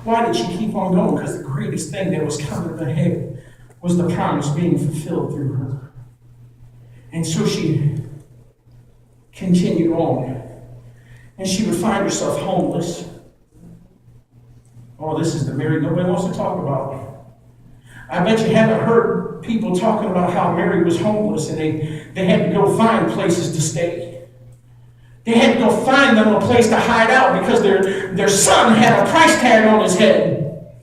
Why did she keep on going? Because the greatest thing that was coming ahead was the promise being fulfilled through her. And so she continued on. And she would find herself homeless. Oh, this is the Mary nobody wants to talk about. I bet you haven't heard people talking about how Mary was homeless and they had to go find places to stay. They had to go find them a place to hide out because their son had a price tag on his head.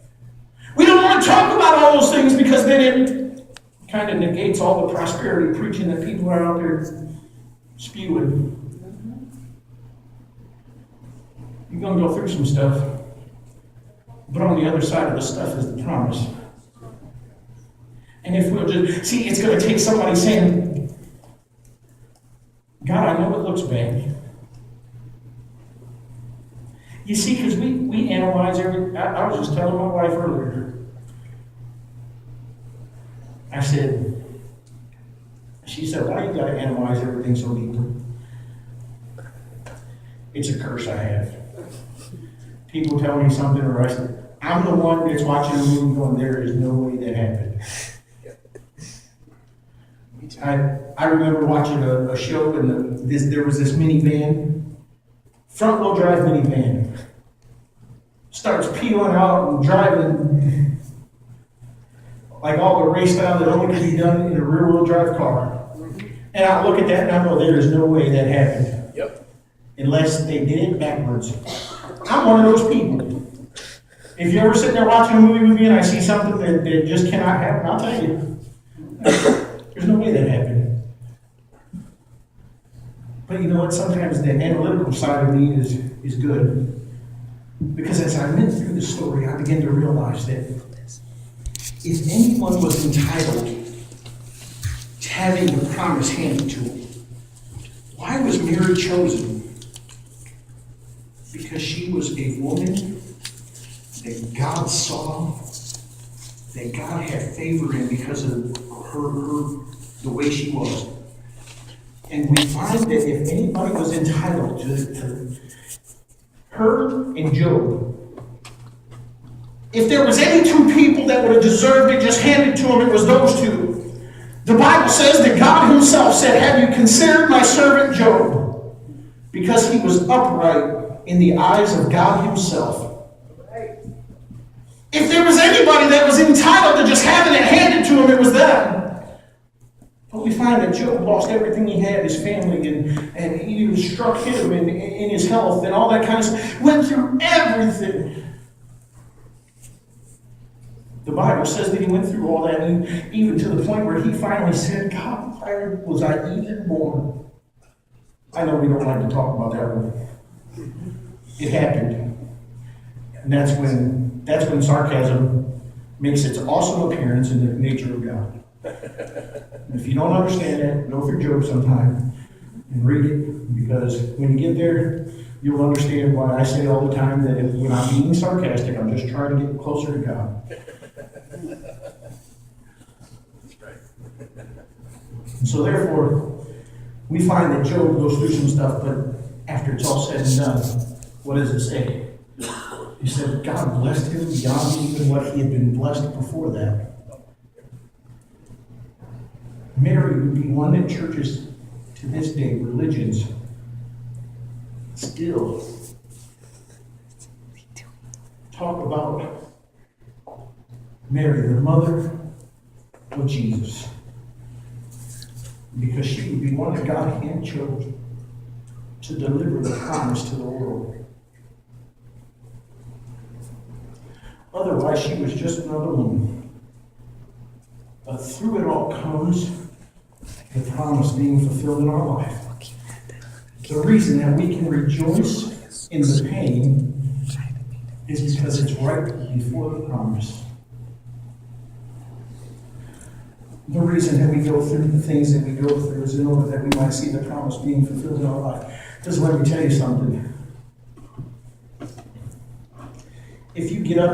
We don't want to talk about all those things because then it kind of negates all the prosperity preaching that people are out there spewing. You're going to go through some stuff. But on the other side of the stuff is the promise. And if we'll just, see, it's going to take somebody saying, God, I know it looks bad. You see, because we analyze every, I was just telling my wife earlier. I said, she said, why you got to analyze everything so deeply? It's a curse I have. People tell me something, or I'm the one that's watching a movie going, there is no way that happened. I remember watching a show, and there was this minivan, front-wheel drive minivan. Starts peeling out and driving like all the race style that only can be done in a rear-wheel drive car. And I look at that and I go, there is no way that happened. Yep. Unless they did it backwards. I'm one of those people. If you're ever sitting there watching a movie with me and I see something that just cannot happen, I'll tell you. There's no way that happened. But you know what? Sometimes the analytical side of me is good. Because as I went through the story, I began to realize that if anyone was entitled to having the promise handed to him, why was Mary chosen? Because she was a woman that God saw, that God had favor in because of the way she was. And we find that if anybody was entitled to her and Job, if there was any two people that would have deserved it just handed to him, it was those two. The Bible says that God himself said, have you considered my servant Job? Because he was upright in the eyes of God himself. If there was anybody that was entitled to just having it handed to him, it was them. But we find that Job lost everything he had, his family, and it even struck him in his health and all that kind of stuff. Went through everything. The Bible says that he went through all that, and even to the point where he finally said, God, why was I even born? I know we don't like to talk about that one. It happened. And that's when sarcasm makes its awesome appearance in the nature of God. And if you don't understand that, go through Job sometime and read it, because when you get there, you'll understand why I say all the time that when I'm being sarcastic, I'm just trying to get closer to God. That's right. And so therefore, we find that Job goes through some stuff, but after it's all said and done, what does it say? He said God blessed him beyond even what he had been blessed before that. Mary would be one that churches to this day, religions, still talk about Mary, the mother of Jesus, because she would be one that God had chosen to deliver the promise to the world. Otherwise, she was just another woman. But through it all comes the promise being fulfilled in our life. The reason that we can rejoice in the pain is because it's right before the promise. The reason that we go through the things that we go through is in order that we might see the promise being fulfilled in our life. Just let me tell you something. If you get up